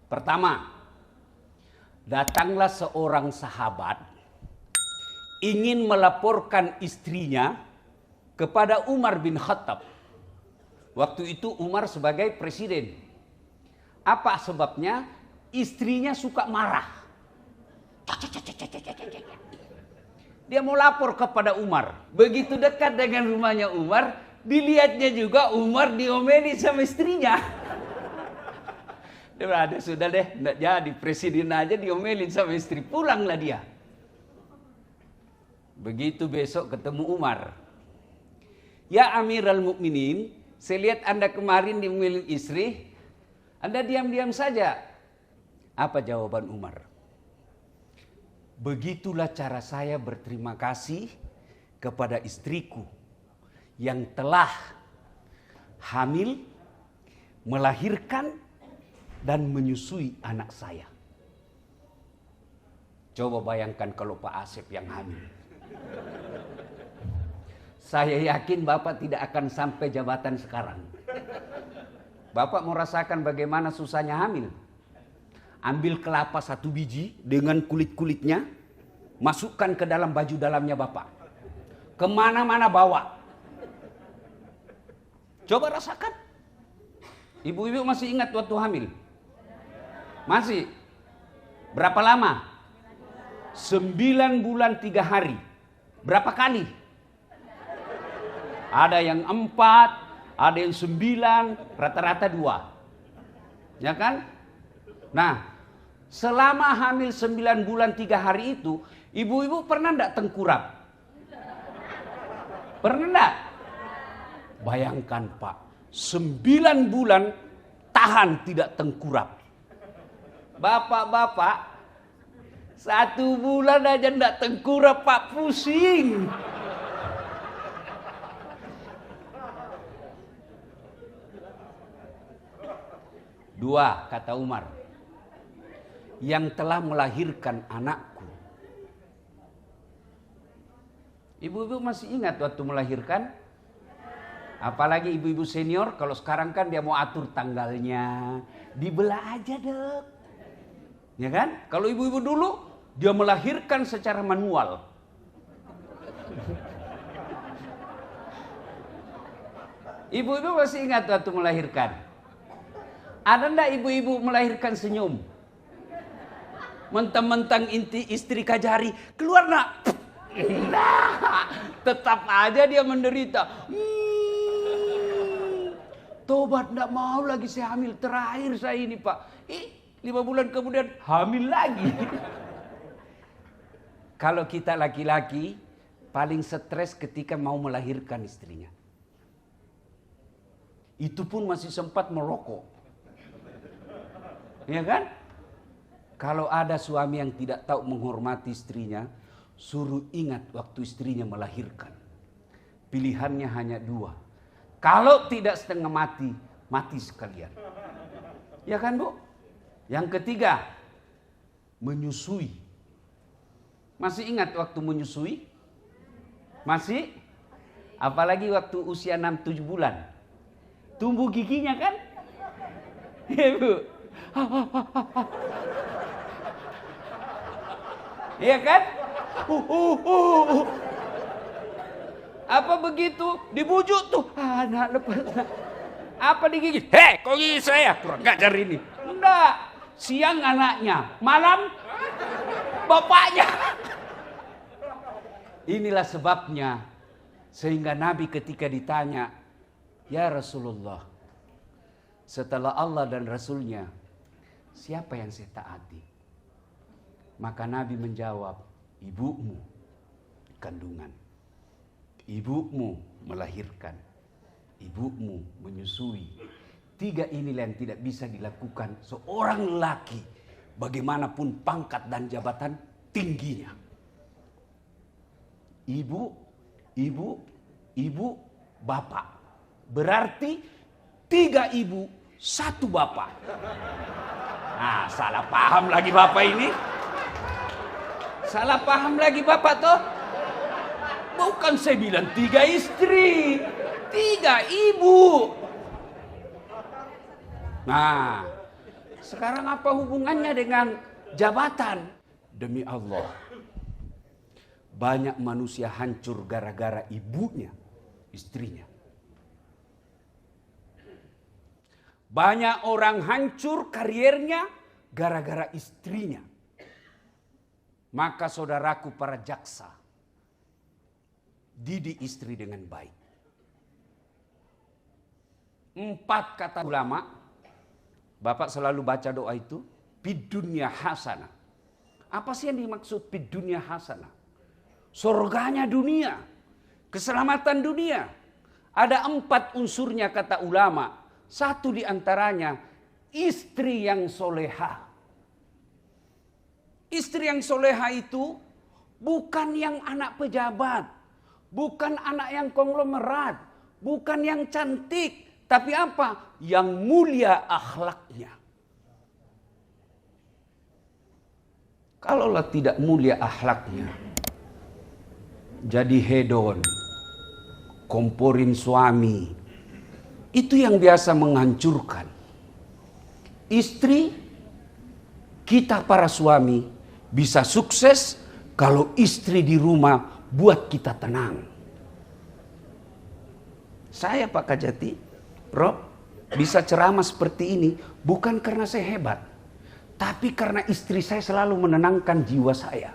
Pertama, datanglah seorang sahabat ingin melaporkan istrinya kepada Umar bin Khattab. Waktu itu Umar sebagai presiden. Apa sebabnya? Istrinya suka marah. Dia mau lapor kepada Umar. Begitu dekat dengan rumahnya Umar, dilihatnya juga Umar diomeli sama istrinya. Dia berada, sudah deh, enggak jadi presiden aja diomelin sama istri, pulanglah dia. Begitu besok ketemu Umar. Ya Amirul Mukminin, saya lihat Anda kemarin diomelin istri, Anda diam-diam saja. Apa jawaban Umar? Begitulah cara saya berterima kasih kepada istriku yang telah hamil, melahirkan, dan menyusui anak saya. Coba bayangkan kalau Pak Asep yang hamil. Saya yakin Bapak tidak akan sampai jabatan sekarang. Bapak mau rasakan bagaimana susahnya hamil. Ambil kelapa 1 biji dengan kulit-kulitnya, masukkan ke dalam baju dalamnya Bapak. Kemana-mana bawa. Coba rasakan. Ibu-ibu masih ingat waktu hamil? Masih? Berapa lama? 9 bulan 3 hari. Berapa kali? Ada yang 4, ada yang 9, rata-rata 2. Ya kan? Nah, selama hamil 9 bulan 3 hari itu, ibu-ibu pernah enggak tengkurap? Pernah enggak? Bayangkan Pak, 9 bulan tahan tidak tengkurap. Bapak-bapak, 1 bulan aja enggak tengkurap Pak, pusing. Dua, kata Umar, yang telah melahirkan anakku. Ibu-ibu masih ingat waktu melahirkan? Apalagi ibu-ibu senior, kalau sekarang kan dia mau atur tanggalnya, dibelah aja dok. Ya kan? Kalau ibu-ibu dulu, dia melahirkan secara manual. Ibu-ibu masih ingat waktu melahirkan? Ada enggak ibu-ibu melahirkan senyum? Mentang-mentang istri kajari, keluar nak. Nah, tetap aja dia menderita. Tobat, enggak mau lagi saya hamil. Terakhir saya ini Pak. 5 bulan kemudian hamil lagi. Kalau kita laki-laki paling stres ketika mau melahirkan istrinya. Itu pun masih sempat merokok. Ya kan? Kalau ada suami yang tidak tahu menghormati istrinya, suruh ingat waktu istrinya melahirkan. Pilihannya hanya 2. Kalau tidak setengah mati, mati sekalian. Ya kan Bu? Yang ketiga, menyusui. Masih ingat waktu menyusui? Masih? Apalagi waktu usia 6-7 bulan. Tumbuh giginya kan? Ya Bu? Iya kan? Apa begitu? Dibujuk tuh. Anak lepas. Apa digigit? Hei, kok gigit saya? Kurang ngajar ini. Enggak. Siang anaknya, malam bapaknya. Inilah sebabnya sehingga Nabi ketika ditanya, ya Rasulullah, setelah Allah dan Rasulnya, siapa yang saya taati? Maka Nabi menjawab, ibumu kandungan, ibumu melahirkan, ibumu menyusui. 3 inilah yang tidak bisa dilakukan seorang lelaki, bagaimanapun pangkat dan jabatan tingginya. Ibu, bapak. Berarti 3 ibu, 1 bapak. Nah, salah paham lagi bapak ini. Salah paham lagi bapak toh. Bukan saya bilang 3 istri, 3 ibu. Nah, Sekarang apa hubungannya dengan jabatan? Demi Allah, banyak manusia hancur gara-gara ibunya, istrinya. Banyak orang hancur kariernya gara-gara istrinya. Maka saudaraku para jaksa, didik istri dengan baik. 4 kata ulama, Bapak selalu baca doa itu, fid dunya hasanah. Apa sih yang dimaksud fid dunya hasanah? Surganya dunia, keselamatan dunia. Ada 4 unsurnya kata ulama. 1 diantaranya istri yang soleha. Istri yang soleha itu bukan yang anak pejabat, bukan anak yang konglomerat, bukan yang cantik, tapi apa? Yang mulia akhlaknya. Kalaulah tidak mulia akhlaknya, jadi hedon, komporin suami, itu yang biasa menghancurkan. Istri, kita para suami bisa sukses kalau istri di rumah buat kita tenang. Saya Pak Kajati, Rob, bisa ceramah seperti ini bukan karena saya hebat, tapi karena istri saya selalu menenangkan jiwa saya.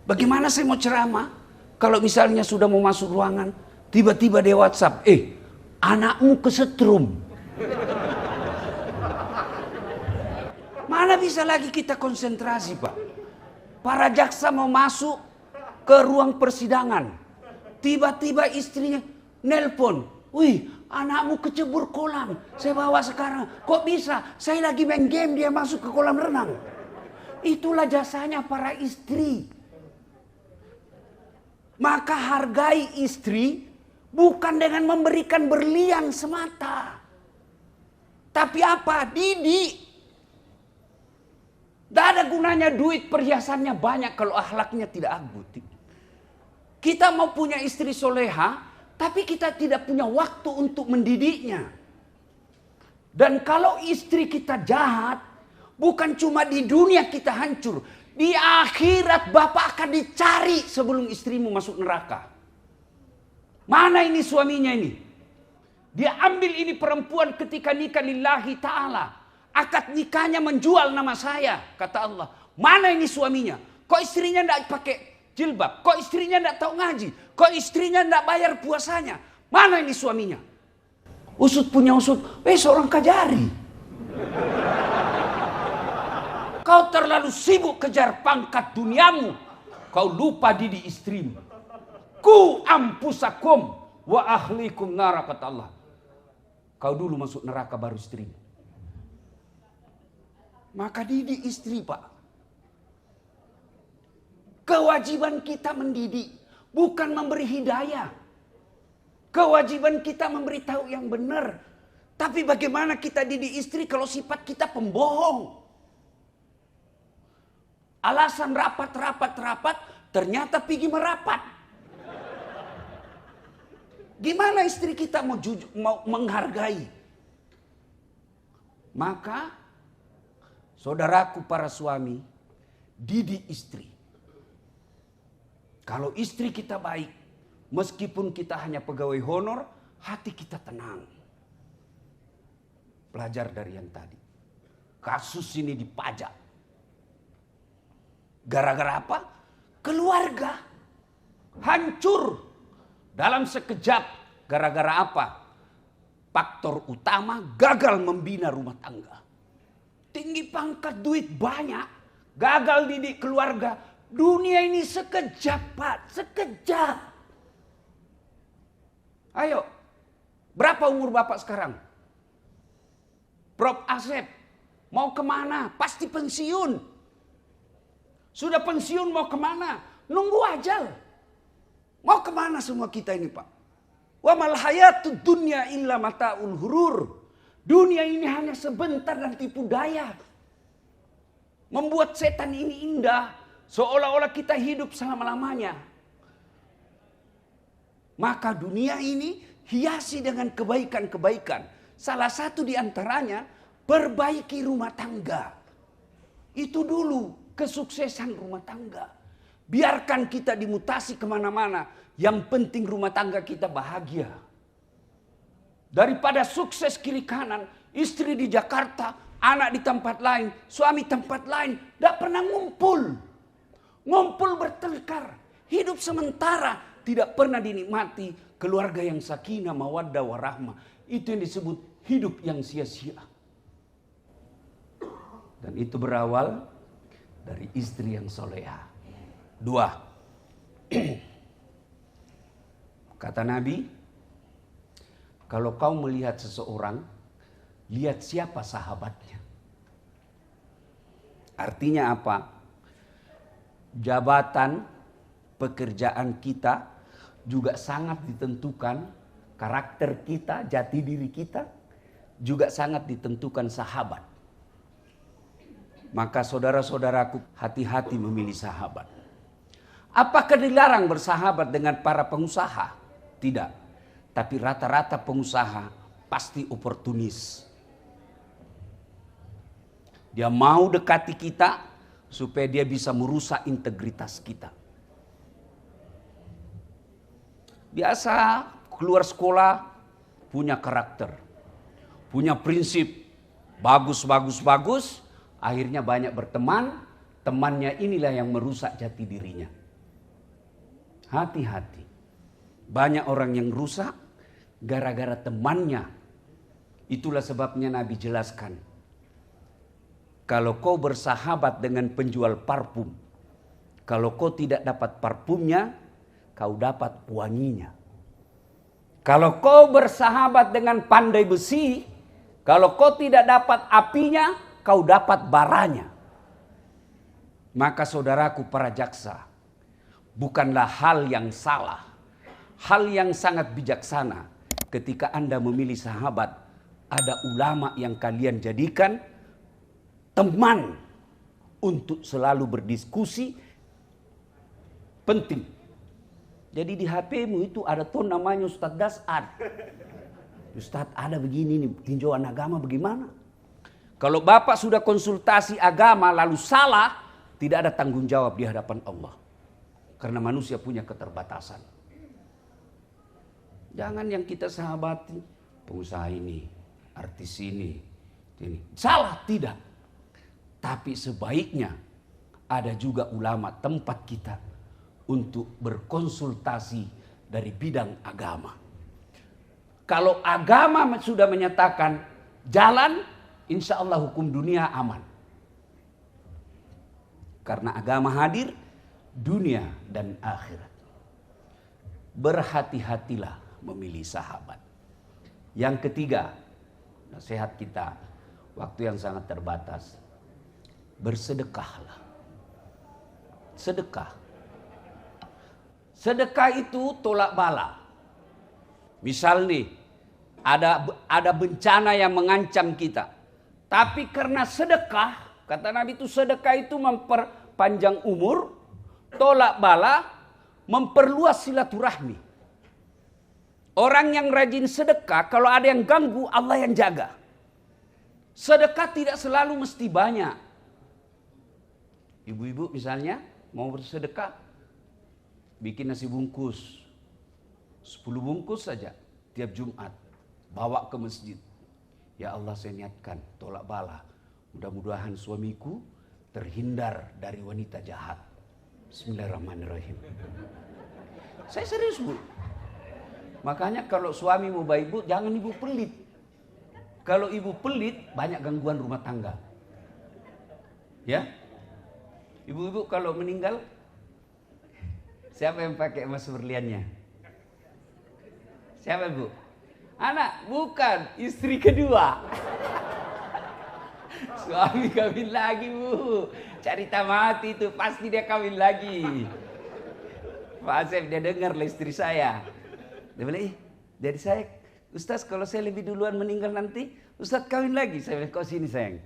Bagaimana saya mau ceramah kalau misalnya sudah mau masuk ruangan, tiba-tiba dia WhatsApp, anakmu kesetrum. Mana bisa lagi kita konsentrasi, Pak? Para jaksa mau masuk ke ruang persidangan, tiba-tiba istrinya nelpon, wih, anakmu kecebur kolam, saya bawa sekarang. Kok bisa? Saya lagi main game, dia masuk ke kolam renang. Itulah jasanya para istri. Maka hargai istri bukan dengan memberikan berlian semata. Tapi apa? Didik. Tidak ada gunanya duit perhiasannya banyak kalau akhlaknya tidak agut. Kita mau punya istri soleha, tapi kita tidak punya waktu untuk mendidiknya. Dan kalau istri kita jahat, bukan cuma di dunia kita hancur, di akhirat Bapak akan dicari sebelum istrimu masuk neraka. Mana ini suaminya ini? Dia ambil ini perempuan ketika nikah lillahi ta'ala. Akad nikahnya menjual nama saya, kata Allah. Mana ini suaminya? Kok istrinya tidak pakai jilbab? Kok istrinya tidak tahu ngaji? Kok istrinya tidak bayar puasanya? Mana ini suaminya? Usut punya usut, seorang kajari. Kau terlalu sibuk kejar pangkat duniamu. Kau lupa didik istrimu. Ku ampusakum wa ahlikum nara, kata Allah. Kau dulu masuk neraka baru istrimu. Maka didik istri, Pak. Kewajiban kita mendidik, bukan memberi hidayah. Kewajiban kita memberitahu yang benar. Tapi bagaimana kita didik istri kalau sifat kita pembohong? Alasan rapat, ternyata pergi merapat. Gimana istri kita mau menghargai? Maka saudaraku para suami, didik istri. Kalau istri kita baik, meskipun kita hanya pegawai honor, hati kita tenang. Belajar dari yang tadi. Kasus ini dipajak. Gara-gara apa? Keluarga hancur dalam sekejap. Gara-gara apa? Faktor utama gagal membina rumah tangga. Tinggi pangkat, duit banyak, gagal didik keluarga. Dunia ini sekejap, Pak, sekejap. Ayo, berapa umur Bapak sekarang? Prof Asep, mau kemana? Pasti pensiun. Sudah pensiun mau kemana? Nunggu ajal. Mau kemana semua kita ini, Pak? Wa mal hayatud dunya illa mata'ul hurur. Dunia ini hanya sebentar dan tipu daya. Membuat setan ini indah. Seolah-olah kita hidup selama-lamanya. Maka dunia ini hiasi dengan kebaikan-kebaikan. Salah satu di antaranya Perbaiki rumah tangga. Itu dulu kesuksesan rumah tangga. Biarkan kita dimutasi kemana-mana. Yang penting rumah tangga kita bahagia. Daripada sukses kiri kanan, istri di Jakarta, anak di tempat lain, suami tempat lain, tidak pernah ngumpul. Ngumpul bertengkar, hidup sementara, tidak pernah dinikmati keluarga yang sakinah, mawaddah, warahmah. Itu yang disebut hidup yang sia-sia. Dan itu berawal dari istri yang soleha. 2. Kata Nabi, kalau kau melihat seseorang, lihat siapa sahabatnya. Artinya apa? Jabatan, pekerjaan kita juga sangat ditentukan, karakter kita, jati diri kita juga sangat ditentukan sahabat. Maka saudara-saudaraku, hati-hati memilih sahabat. Apakah dilarang bersahabat dengan para pengusaha? Tidak. Tapi rata-rata pengusaha pasti oportunis. Dia mau dekati kita supaya dia bisa merusak integritas kita. Biasa keluar sekolah punya karakter, punya prinsip, bagus. Akhirnya banyak berteman, temannya inilah yang merusak jati dirinya. Hati-hati. Banyak orang yang rusak gara-gara temannya. Itulah sebabnya Nabi jelaskan. Kalau kau bersahabat dengan penjual parfum, kalau kau tidak dapat parfumnya, kau dapat wanginya. Kalau kau bersahabat dengan pandai besi, kalau kau tidak dapat apinya, kau dapat baranya. Maka saudaraku para jaksa, bukanlah hal yang salah, hal yang sangat bijaksana ketika Anda memilih sahabat, ada ulama yang kalian jadikan teman untuk selalu berdiskusi, penting. Jadi di HP-mu itu ada tuh namanya Ustadz Dasad. Ustadz ada begini nih, tinjauan agama bagaimana? Kalau Bapak sudah konsultasi agama lalu salah, tidak ada tanggung jawab di hadapan Allah. Karena manusia punya keterbatasan. Jangan yang kita sahabati, pengusaha ini, artis ini. Salah, tidak. Tapi sebaiknya ada juga ulama tempat kita untuk berkonsultasi dari bidang agama. Kalau agama sudah menyatakan jalan, insya Allah hukum dunia aman. Karena agama hadir dunia dan akhirat. Berhati-hatilah memilih sahabat. Yang ketiga, nasihat kita, waktu yang sangat terbatas. Bersedekahlah. Sedekah. Sedekah itu tolak bala. Misal nih, ada bencana yang mengancam kita. Tapi karena sedekah, kata Nabi itu sedekah itu memperpanjang umur, tolak bala, memperluas silaturahmi. Orang yang rajin sedekah, kalau ada yang ganggu, Allah yang jaga. Sedekah tidak selalu mesti banyak. Ibu-ibu misalnya mau bersedekah, bikin nasi bungkus, 10 bungkus saja tiap Jumat, bawa ke masjid. Ya Allah, saya niatkan tolak bala. Mudah-mudahan suamiku terhindar dari wanita jahat. Bismillahirrahmanirrahim. Saya serius, Bu. Makanya kalau suami mau baik, Bu, jangan ibu pelit. Kalau ibu pelit, banyak gangguan rumah tangga. Ya? Ibu-ibu kalau meninggal, siapa yang pakai emas berliannya? Siapa, Bu? Anak, bukan, istri kedua. Suami kawin lagi, Bu. Cerita mati itu, pasti dia kawin lagi. Pak Asep, dia dengar lah istri saya. Dia bilang, jadi saya, Ustaz kalau saya lebih duluan meninggal nanti, Ustaz kawin lagi. Saya bilang, kau sini sayang.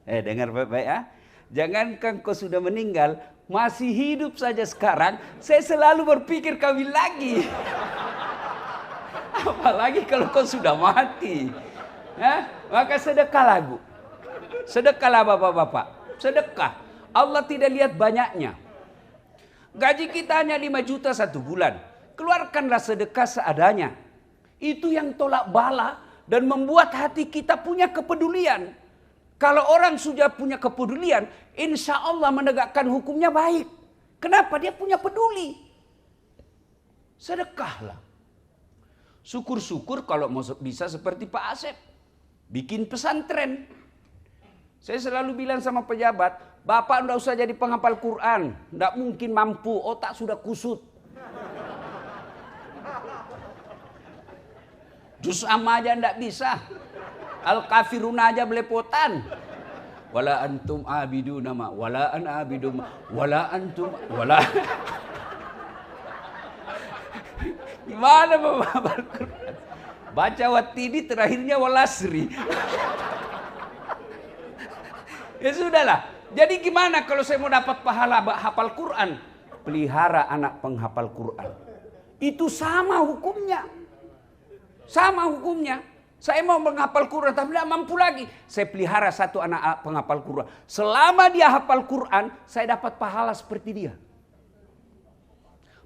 Dengar baik-baik ya. Jangankan kau sudah meninggal, masih hidup saja sekarang, saya selalu berpikir kawin lagi. Apalagi kalau kau sudah mati. Maka sedekahlah Bu. Sedekahlah bapak-bapak. Sedekah. Allah tidak lihat banyaknya. Gaji kita hanya 5 juta 1 bulan. Keluarkanlah sedekah seadanya. Itu yang tolak bala dan membuat hati kita punya kepedulian. Kalau orang sudah punya kepedulian, insya Allah menegakkan hukumnya baik. Kenapa? Dia punya peduli. Sedekahlah. Syukur-syukur kalau mau bisa seperti Pak Asep. Bikin pesantren. Saya selalu bilang sama pejabat, Bapak enggak usah jadi penghafal Quran. Enggak mungkin mampu, otak sudah kusut. Juz amma aja enggak bisa. Al-kafirun aja belepotan. Wala antum abiduna ma, wala an abidum, wala antum, wala. Gimana menghafal Quran? Baca watini terakhirnya walasri. Ya sudahlah. Jadi gimana kalau saya mau dapat pahala hafal Quran? Pelihara anak penghafal Quran. Itu sama hukumnya. Sama hukumnya. Saya mau menghafal Quran tapi tidak mampu lagi. Saya pelihara satu anak penghafal Quran. Selama dia hafal Quran, saya dapat pahala seperti dia.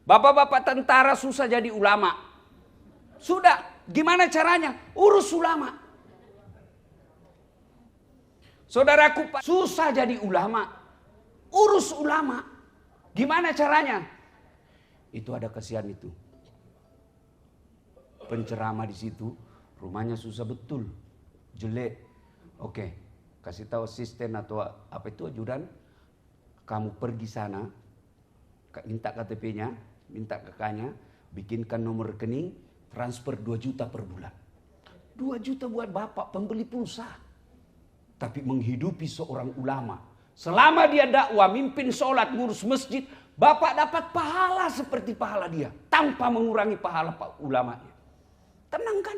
Bapak-bapak tentara susah jadi ulama. Sudah, gimana caranya? Urus ulama. Saudaraku Pak, susah jadi ulama. Urus ulama. Gimana caranya? Itu ada kasihan itu. Penceramah di situ, rumahnya susah betul. Jelek. Oke, kasih tahu asisten atau apa itu ajudan. Kamu pergi sana, minta KTP-nya, minta kakaknya, bikinkan nomor rekening, transfer 2 juta per bulan. 2 juta buat bapak pembeli pulsa. Tapi menghidupi seorang ulama. Selama dia dakwah, mimpin sholat, ngurus masjid, bapak dapat pahala seperti pahala dia. Tanpa mengurangi pahala pak ulamanya. Tenang kan?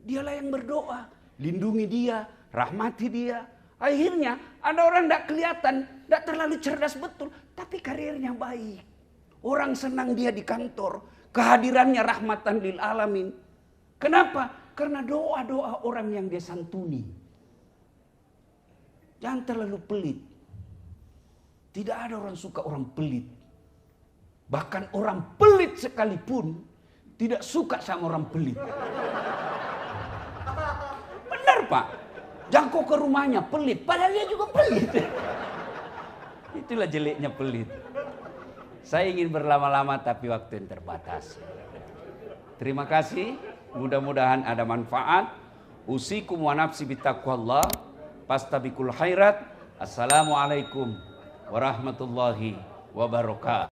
Dialah yang berdoa. Lindungi dia, rahmati dia. Akhirnya ada orang tidak kelihatan, tidak terlalu cerdas betul. Tapi karirnya baik. Orang senang dia di kantor. Kehadirannya rahmatan lil alamin. Kenapa? Karena doa-doa orang yang dia santuni. Jangan terlalu pelit. Tidak ada orang suka orang pelit. Bahkan orang pelit sekalipun tidak suka sama orang pelit. Benar Pak. Jangkau ke rumahnya pelit. Padahal dia juga pelit. Itulah jeleknya pelit. Saya ingin berlama-lama tapi waktu yang terbatas. Terima kasih. Mudah-mudahan ada manfaat. Usikum wa nafsi bittaqwallah. Pastabikul khairat. Assalamualaikum warahmatullahi wabarakatuh.